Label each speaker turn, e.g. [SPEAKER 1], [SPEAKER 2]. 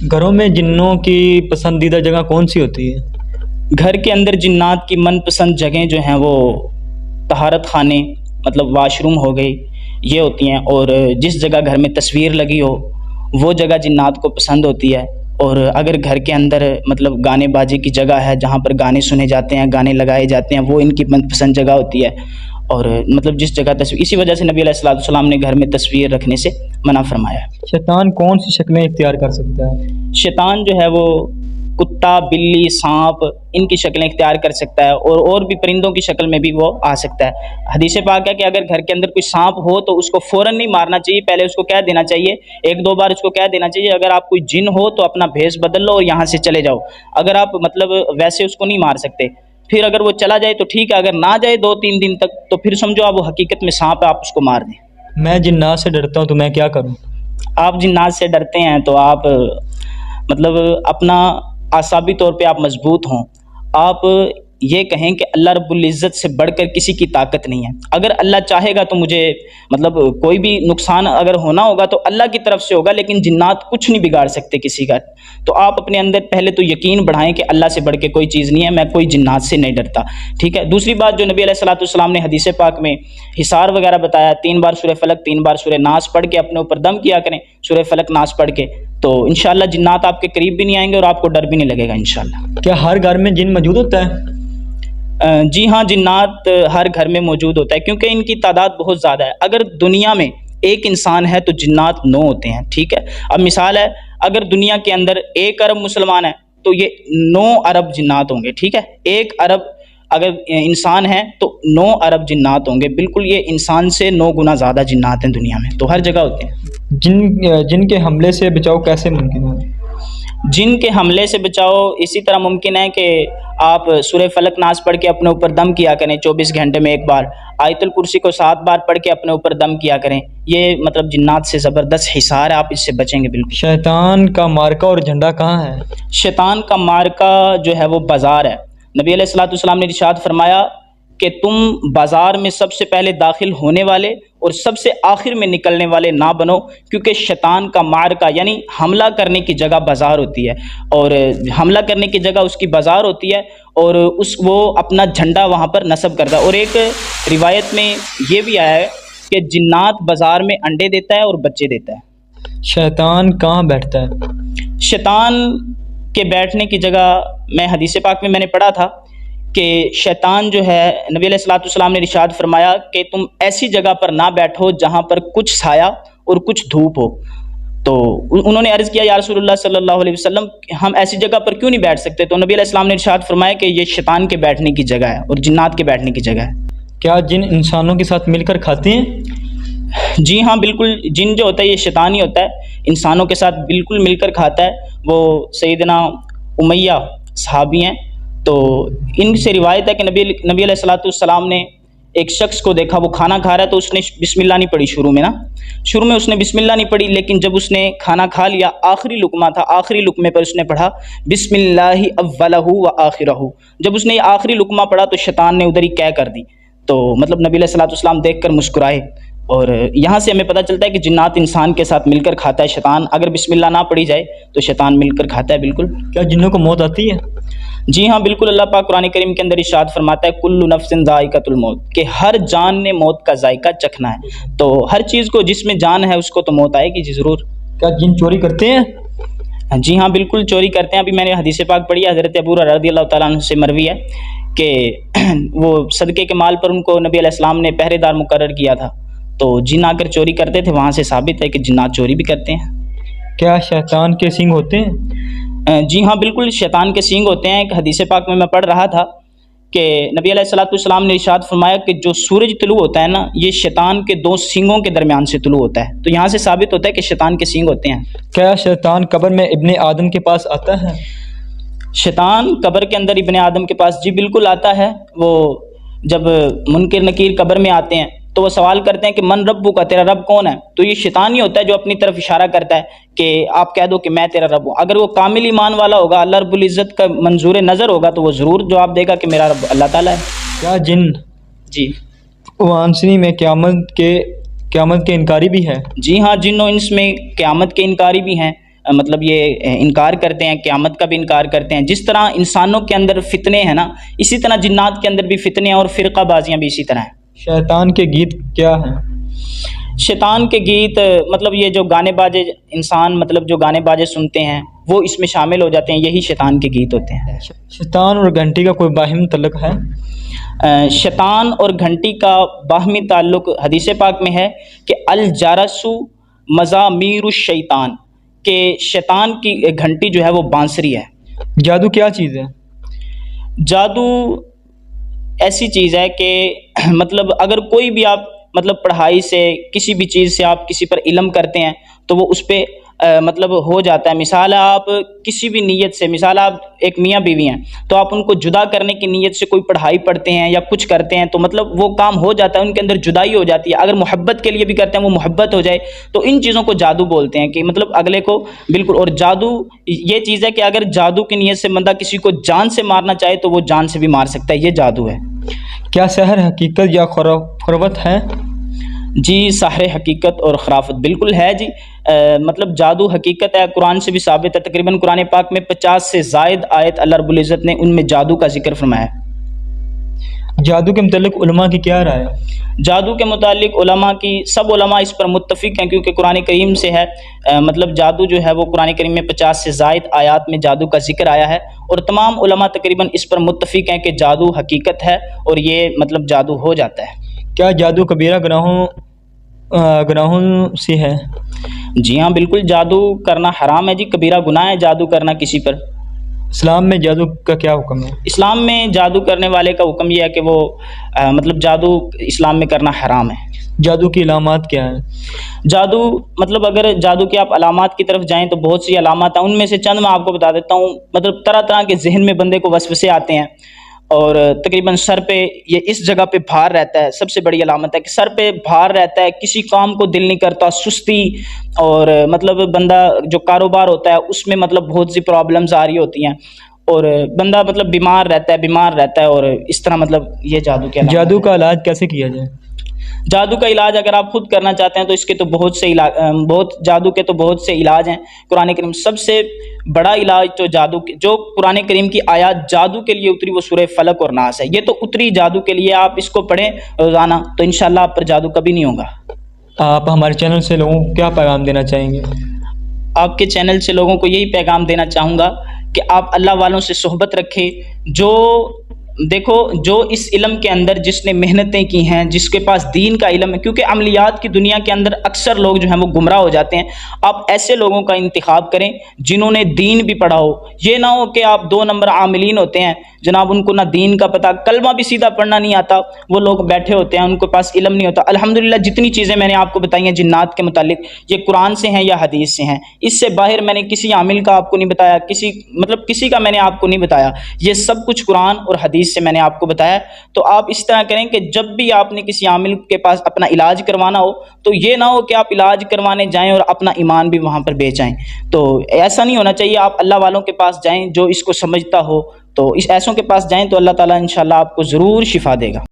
[SPEAKER 1] گھروں میں جنوں کی پسندیدہ جگہ کون سی ہوتی ہے؟
[SPEAKER 2] گھر کے اندر جنات کی من پسند جگہیں جو ہیں وہ طہارت خانے، مطلب واش روم ہو گئی، یہ ہوتی ہیں، اور جس جگہ گھر میں تصویر لگی ہو وہ جگہ جنات کو پسند ہوتی ہے۔ اور اگر گھر کے اندر مطلب گانے باجے کی جگہ ہے جہاں پر گانے سنے جاتے ہیں، گانے لگائے جاتے ہیں، وہ ان کی من پسند جگہ ہوتی ہے۔ اور مطلب جس جگہ تصویر، اسی وجہ سے نبی علیہ الصلوۃ والسلام نے گھر میں تصویر رکھنے سے منع فرمایا ہے۔
[SPEAKER 1] شیطان کون سی شکلیں اختیار کر سکتا ہے؟
[SPEAKER 2] شیطان جو ہے وہ کتا، بلی، سانپ، ان کی شکلیں اختیار کر سکتا ہے، اور بھی پرندوں کی شکل میں بھی وہ آ سکتا ہے۔ حدیث پاک ہے کہ اگر گھر کے اندر کوئی سانپ ہو تو اس کو فوراً نہیں مارنا چاہیے، پہلے اس کو کہہ دینا چاہیے، ایک دو بار اس کو کہہ دینا چاہیے اگر آپ کوئی جن ہو تو اپنا بھیس بدل لو اور یہاں سے چلے جاؤ۔ اگر آپ مطلب ویسے اس کو نہیں مار سکتے، پھر اگر وہ چلا جائے تو ٹھیک ہے، اگر نہ جائے 2-3 دن تک تو پھر سمجھو آپ وہ حقیقت میں سانپ ہے، آپ اس کو مار دیں۔
[SPEAKER 1] میں جنات سے ڈرتا ہوں تو میں کیا کروں؟
[SPEAKER 2] آپ جنات سے ڈرتے ہیں تو آپ مطلب اپنا اعصابی طور پہ آپ مضبوط ہوں، آپ یہ کہیں کہ اللہ رب العزت سے بڑھ کر کسی کی طاقت نہیں ہے، اگر اللہ چاہے گا تو مجھے مطلب کوئی بھی نقصان اگر ہونا ہوگا تو اللہ کی طرف سے ہوگا، لیکن جنات کچھ نہیں بگاڑ سکتے کسی کا۔ تو آپ اپنے اندر پہلے تو یقین بڑھائیں کہ اللہ سے بڑھ کے کوئی چیز نہیں ہے، میں کوئی جنات سے نہیں ڈرتا، ٹھیک ہے۔ دوسری بات جو نبی علیہ الصلوۃ والسلام نے حدیث پاک میں حصار وغیرہ بتایا، 3 بار سورہ فلق 3 بار سورہ ناس پڑھ کے اپنے اوپر دم کیا کریں، سورہ فلق ناس پڑھ کے، تو انشاءاللہ جنات آپ کے قریب بھی نہیں آئیں گے اور آپ کو ڈر بھی نہیں لگے گا انشاءاللہ۔
[SPEAKER 1] کیا ہر گھر میں جن موجود ہوتا ہے؟
[SPEAKER 2] جی ہاں، جنات ہر گھر میں موجود ہوتا ہے کیونکہ ان کی تعداد بہت زیادہ ہے۔ اگر دنیا میں ایک انسان ہے تو جنات 9 ہوتے ہیں، ٹھیک ہے۔ اب مثال ہے، اگر دنیا کے اندر 1 ارب مسلمان ہے تو یہ 9 ارب جنات ہوں گے، ٹھیک ہے۔ 1 ارب اگر انسان ہے تو 9 ارب جنات ہوں گے، بالکل یہ انسان سے 9 گنا زیادہ جنات ہیں دنیا میں، تو ہر جگہ ہوتے ہیں۔
[SPEAKER 1] جن کے حملے سے بچاؤ کیسے ممکن ہے؟
[SPEAKER 2] جن کے حملے سے بچاؤ اسی طرح ممکن ہے کہ آپ سورہ فلق ناس پڑھ کے اپنے اوپر دم کیا کریں، 24 گھنٹے میں 1 بار، آیت الکرسی کو 7 بار پڑھ کے اپنے اوپر دم کیا کریں، یہ مطلب جنات سے زبردست حصار ہے، آپ اس سے بچیں گے بالکل۔
[SPEAKER 1] شیطان کا مارکا اور جھنڈا کہاں ہے؟
[SPEAKER 2] شیطان کا مارکا جو ہے وہ بازار ہے۔ نبی علیہ الصلوۃ والسلام نے ارشاد فرمایا کہ تم بازار میں سب سے پہلے داخل ہونے والے اور سب سے آخر میں نکلنے والے نہ بنو، کیونکہ شیطان کا مارکا یعنی حملہ کرنے کی جگہ بازار ہوتی ہے، اور حملہ کرنے کی جگہ اس کی بازار ہوتی ہے، اور وہ اپنا جھنڈا وہاں پر نصب کرتا ہے۔ اور ایک روایت میں یہ بھی آیا ہے کہ جنات بازار میں انڈے دیتا ہے اور بچے دیتا ہے۔
[SPEAKER 1] شیطان کہاں بیٹھتا ہے؟
[SPEAKER 2] شیطان کے بیٹھنے کی جگہ میں حدیث پاک میں نے پڑھا تھا کہ شیطان جو ہے، نبی علیہ الصلوۃ والسلام نے ارشاد فرمایا کہ تم ایسی جگہ پر نہ بیٹھو جہاں پر کچھ سایہ اور کچھ دھوپ ہو۔ تو انہوں نے عرض کیا یا رسول اللہ صلی اللہ علیہ وسلم، ہم ایسی جگہ پر کیوں نہیں بیٹھ سکتے؟ تو نبی علیہ السلام نے ارشاد فرمایا کہ یہ شیطان کے بیٹھنے کی جگہ ہے اور جنات کے بیٹھنے کی جگہ ہے۔
[SPEAKER 1] کیا جن انسانوں کے ساتھ مل کر کھاتے ہیں؟
[SPEAKER 2] جی ہاں بالکل، جن جو ہوتا ہے یہ شیطان ہی ہوتا ہے، انسانوں کے ساتھ بالکل مل کر کھاتا ہے۔ وہ سیدنا امیہ صحابی ہیں، تو ان سے روایت ہے کہ نبی علیہ الصلوۃ والسلام نے ایک شخص کو دیکھا، وہ کھانا کھا رہا ہے تو اس نے بسم اللہ نہیں پڑھی، شروع میں اس نے بسم اللہ نہیں پڑھی، لیکن جب اس نے کھانا کھا لیا، آخری لقمہ تھا، آخری لقمے پر اس نے پڑھا بسم اللہ اولہ و آخرہ۔ جب اس نے یہ آخری لقمہ پڑھا تو شیطان نے ادھر ہی قے کر دی، تو مطلب نبی علیہ الصلوۃ والسلام دیکھ کر مسکرائے۔ اور یہاں سے ہمیں پتہ چلتا ہے کہ جنات انسان کے ساتھ مل کر کھاتا ہے، شیطان اگر بسم اللہ نہ پڑھی جائے تو شیطان مل کر کھاتا ہے بالکل۔
[SPEAKER 1] کیا جنوں کو موت آتی ہے؟
[SPEAKER 2] جی ہاں بالکل، اللہ پاک قرآن کریم کے اندر ارشاد فرماتا ہے کل نفس ذائقۃ الموت، کہ ہر جان نے موت کا ذائقہ چکھنا ہے، تو ہر چیز کو جس میں جان ہے اس کو تو موت آئے گی جی ضرور۔
[SPEAKER 1] کیا جن چوری کرتے ہیں؟
[SPEAKER 2] جی ہاں بالکل چوری کرتے ہیں۔ ابھی میں نے حدیث پاک پڑھی ہے، حضرت ابو ہریرہ رضی اللہ تعالیٰ عنہ سے مروی ہے کہ وہ صدقے کے مال پر ان کو نبی علیہ السلام نے پہرے دار مقرر کیا تھا، تو جن آ کر چوری کرتے تھے، وہاں سے ثابت ہے کہ جنات چوری بھی کرتے ہیں۔
[SPEAKER 1] کیا شیطان کے سینگ ہوتے ہیں؟
[SPEAKER 2] جی ہاں بالکل، شیطان کے سینگ ہوتے ہیں۔ ایک حدیث پاک میں پڑھ رہا تھا کہ نبی علیہ الصلوۃ والسلام نے ارشاد فرمایا کہ جو سورج طلوع ہوتا ہے نا، یہ شیطان کے 2 سینگوں کے درمیان سے طلوع ہوتا ہے، تو یہاں سے ثابت ہوتا ہے کہ شیطان کے سینگ ہوتے ہیں۔
[SPEAKER 1] کیا شیطان قبر میں ابن آدم کے پاس آتا ہے؟
[SPEAKER 2] شیطان قبر کے اندر ابن آدم کے پاس جی بالکل آتا ہے۔ وہ جب منکر نکیر قبر میں آتے ہیں تو وہ سوال کرتے ہیں کہ من ربک کا، تیرا رب کون ہے؟ تو یہ شیطان ہی ہوتا ہے جو اپنی طرف اشارہ کرتا ہے کہ آپ کہہ دو کہ میں تیرا رب ہوں۔ اگر وہ کامل ایمان والا ہوگا، اللہ رب العزت کا منظور نظر ہوگا، تو وہ ضرور جواب دے گا کہ میرا رب اللہ تعالیٰ ہے۔
[SPEAKER 1] کیا جن
[SPEAKER 2] جی
[SPEAKER 1] وانسنی میں قیامت کے انکاری بھی ہے؟
[SPEAKER 2] جی ہاں، جن و انس میں قیامت کے انکاری بھی ہیں، مطلب یہ انکار کرتے ہیں، قیامت کا بھی انکار کرتے ہیں. جس طرح انسانوں کے اندر فتنے ہیں نا، اسی طرح جنات کے اندر بھی فتنے ہیں اور فرقہ بازیاں بھی اسی طرح ہیں.
[SPEAKER 1] شیطان کے گیت کیا ہیں؟
[SPEAKER 2] شیطان کے گیت مطلب یہ جو گانے باجے انسان مطلب جو گانے باجے سنتے ہیں وہ اس میں شامل ہو جاتے ہیں، یہی شیطان کے گیت ہوتے ہیں.
[SPEAKER 1] شیطان اور گھنٹی کا کوئی باہمی تعلق ہے؟
[SPEAKER 2] شیطان اور گھنٹی کا باہمی تعلق حدیث پاک میں ہے کہ الجرس مزامیر الشیطان، کہ شیطان کی گھنٹی جو ہے وہ بانسری ہے.
[SPEAKER 1] جادو کیا چیز ہے؟
[SPEAKER 2] جادو ایسی چیز ہے کہ مطلب اگر کوئی بھی آپ مطلب پڑھائی سے کسی بھی چیز سے آپ کسی پر علم کرتے ہیں تو وہ اس پہ مطلب ہو جاتا ہے. مثال آپ کسی بھی نیت سے، مثال آپ ایک میاں بیوی ہیں تو آپ ان کو جدا کرنے کی نیت سے کوئی پڑھائی پڑھتے ہیں یا کچھ کرتے ہیں تو مطلب وہ کام ہو جاتا ہے، ان کے اندر جدائی ہو جاتی ہے. اگر محبت کے لیے بھی کرتے ہیں وہ محبت ہو جائے تو ان چیزوں کو جادو بولتے ہیں کہ مطلب اگلے کو بالکل. اور جادو یہ چیز ہے کہ اگر جادو کی نیت سے بندہ کسی کو جان سے مارنا چاہے تو وہ جان سے بھی مار سکتا ہے، یہ جادو ہے.
[SPEAKER 1] کیا سحر حقیقت یا خرافت ہے؟
[SPEAKER 2] جی سحر حقیقت اور خرافت بالکل ہے جی. مطلب جادو حقیقت ہے، قرآن سے بھی ثابت ہے. تقریباً قرآن پاک میں 50 سے زائد آیت اللہ رب العزت نے ان میں جادو کا ذکر فرمایا ہے.
[SPEAKER 1] جادو کے متعلق علماء کی کیا رائے ہے؟
[SPEAKER 2] جادو کے متعلق علماء کی سب علماء اس پر متفق ہیں کیونکہ قرآن کریم سے ہے. مطلب جادو جو ہے وہ قرآن کریم میں 50 سے زائد آیات میں جادو کا ذکر آیا ہے اور تمام علماء تقریباً اس پر متفق ہیں کہ جادو حقیقت ہے اور یہ مطلب جادو ہو جاتا ہے.
[SPEAKER 1] کیا جادو کبیرہ گناہوں سے ہے؟
[SPEAKER 2] جی ہاں بالکل، جادو کرنا حرام ہے جی، کبیرہ گناہ ہے جادو کرنا کسی پر.
[SPEAKER 1] اسلام میں جادو کا کیا حکم ہے؟
[SPEAKER 2] اسلام میں جادو کرنے والے کا حکم یہ ہے کہ وہ مطلب جادو اسلام میں کرنا حرام ہے.
[SPEAKER 1] جادو کی علامات کیا ہیں؟
[SPEAKER 2] جادو مطلب اگر جادو کی آپ علامات کی طرف جائیں تو بہت سی علامات ہیں، ان میں سے چند میں آپ کو بتا دیتا ہوں. مطلب طرح طرح کے ذہن میں بندے کو وسوسے آتے ہیں اور تقریباً سر پہ یہ اس جگہ پہ بھار رہتا ہے. سب سے بڑی علامت ہے کہ سر پہ بھار رہتا ہے، کسی کام کو دل نہیں کرتا، سستی، اور مطلب بندہ جو کاروبار ہوتا ہے اس میں مطلب بہت سی پرابلمز آ رہی ہوتی ہیں اور بندہ مطلب بیمار رہتا ہے اور اس طرح مطلب یہ جادو کے علامات.
[SPEAKER 1] جادو کا علاج کیسے کیا جائے؟
[SPEAKER 2] جادو کا علاج اگر آپ خود کرنا چاہتے ہیں تو اس کے تو جادو کے تو بہت سے علاج ہیں. قرآن کریم سب سے بڑا علاج تو جو قرآن کریم کی آیات جادو کے لیے اتری وہ سورہ فلق اور ناس ہے. یہ تو اتری جادو کے لیے، آپ اس کو پڑھیں روزانہ تو انشاءاللہ آپ پر جادو کبھی نہیں ہوگا.
[SPEAKER 1] آپ ہمارے چینل سے لوگوں کو کیا پیغام دینا چاہیں گے؟
[SPEAKER 2] آپ کے چینل سے لوگوں کو یہی پیغام دینا چاہوں گا کہ آپ اللہ والوں سے صحبت رکھیں. جو اس علم کے اندر جس نے محنتیں کی ہیں، جس کے پاس دین کا علم ہے، کیونکہ عملیات کی دنیا کے اندر اکثر لوگ جو ہیں وہ گمراہ ہو جاتے ہیں. آپ ایسے لوگوں کا انتخاب کریں جنہوں نے دین بھی پڑھا ہو. یہ نہ ہو کہ آپ 2 نمبر عاملین ہوتے ہیں جناب، ان کو نہ دین کا پتہ، کلمہ بھی سیدھا پڑھنا نہیں آتا، وہ لوگ بیٹھے ہوتے ہیں ان کے پاس علم نہیں ہوتا. الحمدللہ جتنی چیزیں میں نے آپ کو بتائی ہیں جنات کے متعلق، یہ قرآن سے ہیں یا حدیث سے ہیں. اس سے باہر میں نے کسی عامل کا آپ کو نہیں بتایا، کسی کا میں نے آپ کو نہیں بتایا. یہ سب کچھ قرآن اور حدیث سے میں نے آپ کو بتایا. تو آپ اس طرح کریں کہ جب بھی آپ نے کسی عامل کے پاس اپنا علاج کروانا ہو تو یہ نہ ہو کہ آپ علاج کروانے جائیں اور اپنا ایمان بھی وہاں پر بیچ آئیں. تو ایسا نہیں ہونا چاہیے. آپ اللہ والوں کے پاس جائیں جو اس کو سمجھتا ہو، تو اس ایسوں کے پاس جائیں تو اللہ تعالیٰ انشاءاللہ آپ کو ضرور شفا دے گا.